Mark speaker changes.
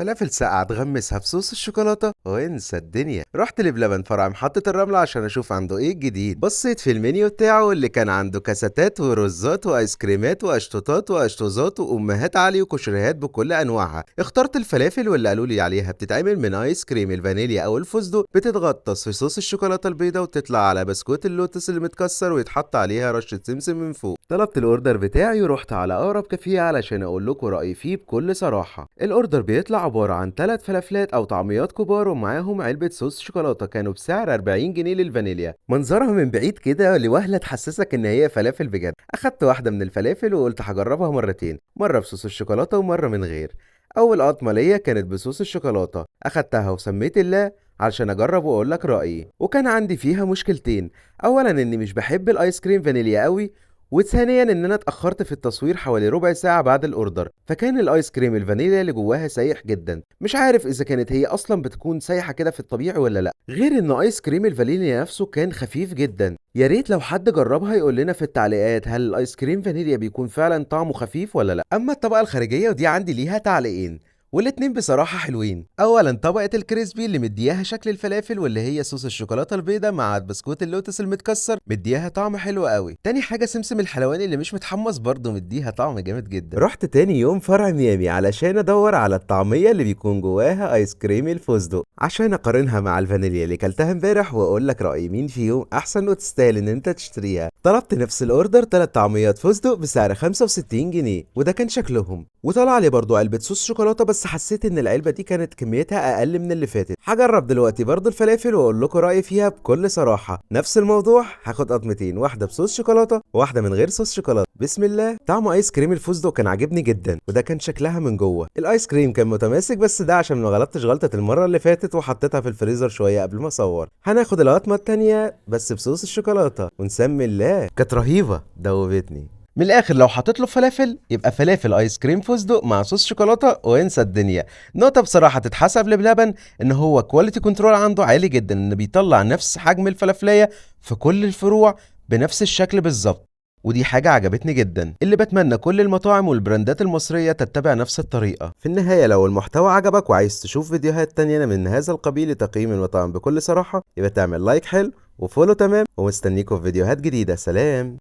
Speaker 1: فلافل ساقعة تغمسها في صوص الشوكولاتة وانسى الدنيا. رحت لبلبن فرع محطة الرمل عشان اشوف عنده ايه الجديد. بصيت في المنيو بتاعه اللي كان عنده كاساتات ورزات وايس كريمات واشطوطات واشطوزات وامهات علي وكشريهات بكل انواعها. اخترت الفلافل واللي قالوا لي عليها بتتعمل من ايس كريم الفانيليا او الفستق، بتتغطس في صوص الشوكولاتة البيضاء وتطلع على بسكوت اللوتس اللي متكسر ويتحط عليها رشة سمسم من فوق. طلبت الاوردر بتاعي ورحت على اقرب كافيه علشان اقول لكم رايي فيه بكل صراحه. الاوردر بيطلع عباره عن 3 فلافلات او طعميات كبار ومعاهم علبه صوص شوكولاته، كانوا بسعر 40 جنيه للفانيليا. منظرها من بعيد كده لوهله تحسسك ان هي فلافل بجد. اخدت واحده من الفلافل وقلت هجربها مرتين، مره بصوص الشوكولاته ومره من غير. اول قطمه ليا كانت بصوص الشوكولاته، اخدتها وسميت الله علشان اجرب واقول لك رايي. وكان عندي فيها مشكلتين، اولا اني مش بحب الايس كريم فانيليا قوي، وثانيا ان انا اتاخرت في التصوير حوالي ربع ساعه بعد الاوردر، فكان الايس كريم الفانيليا اللي جواها سايح جدا. مش عارف اذا كانت هي اصلا بتكون سايحه كده في الطبيعي ولا لا، غير ان ايس كريم الفانيليا نفسه كان خفيف جدا. يا ريت لو حد جربها يقول لنا في التعليقات هل الايس كريم فانيليا بيكون فعلا طعمه خفيف ولا لا. اما الطبقه الخارجيه ودي عندي ليها تعليقين، والاتنين بصراحة حلوين. أولا طبقة الكريسبي اللي مدياها شكل الفلافل واللي هي صوص الشوكولاتة البيضاء مع بسكوت اللوتس المتكسر، مدياها طعم حلو قوي. تاني حاجة سمسم الحلواني اللي مش متحمص برضه مديها طعم جامد جدا. رحت تاني يوم فرع ميامي علشان ادور على الطعمية اللي بيكون جواها ايس كريم الفستق عشان اقارنها مع الفانيليا اللي كلتها امبارح واقول لك رأيي مين فيهم احسن وتستاهل ان انت تشتريها. طلبت نفس الاوردر 3 طعميات فستق بسعر 65 جنيه، وده كان شكلهم. وطلع لي برضه علبة صوص شوكولاتة، بس حسيت ان العلبة دي كانت كميتها اقل من اللي فاتت. هجرب دلوقتي برضه الفلافل واقول لكم رأيي فيها بكل صراحة. نفس الموضوع، هاخد قطمتين، واحدة بصوص شوكولاتة وواحدة من غير صوص شوكولاتة. بسم الله. طعم ايس كريم الفستق كان عاجبني جدا، وده كان شكلها من جوه. الايس كريم كان متماسك، بس ده عشان ما غلطتش غلطة المرة اللي فاتت وحطيتها في الفريزر شوية قبل ما اصور. هناخد القطمة التانية بس بصوص الشوكولاتة ونسمي الله. كانت رهيبة، دوبتني. من الاخر لو حطيت له فلافل يبقى فلافل ايس كريم فستق مع صوص شوكولاته وانسى الدنيا. نقطه بصراحه تتحسب لبلبن ان هو كواليتي كنترول عنده عالي جدا، ان بيطلع نفس حجم الفلافليه في كل الفروع بنفس الشكل بالظبط، ودي حاجة عجبتني جدا. اللي بتمنى كل المطاعم والبراندات المصرية تتبع نفس الطريقة. في النهاية لو المحتوى عجبك وعايز تشوف فيديوهات تانية من هذا القبيل لتقييم المطاعم بكل صراحة، يبقى تعمل لايك حلو وفولو تمام، ومستنيكم في فيديوهات جديدة. سلام.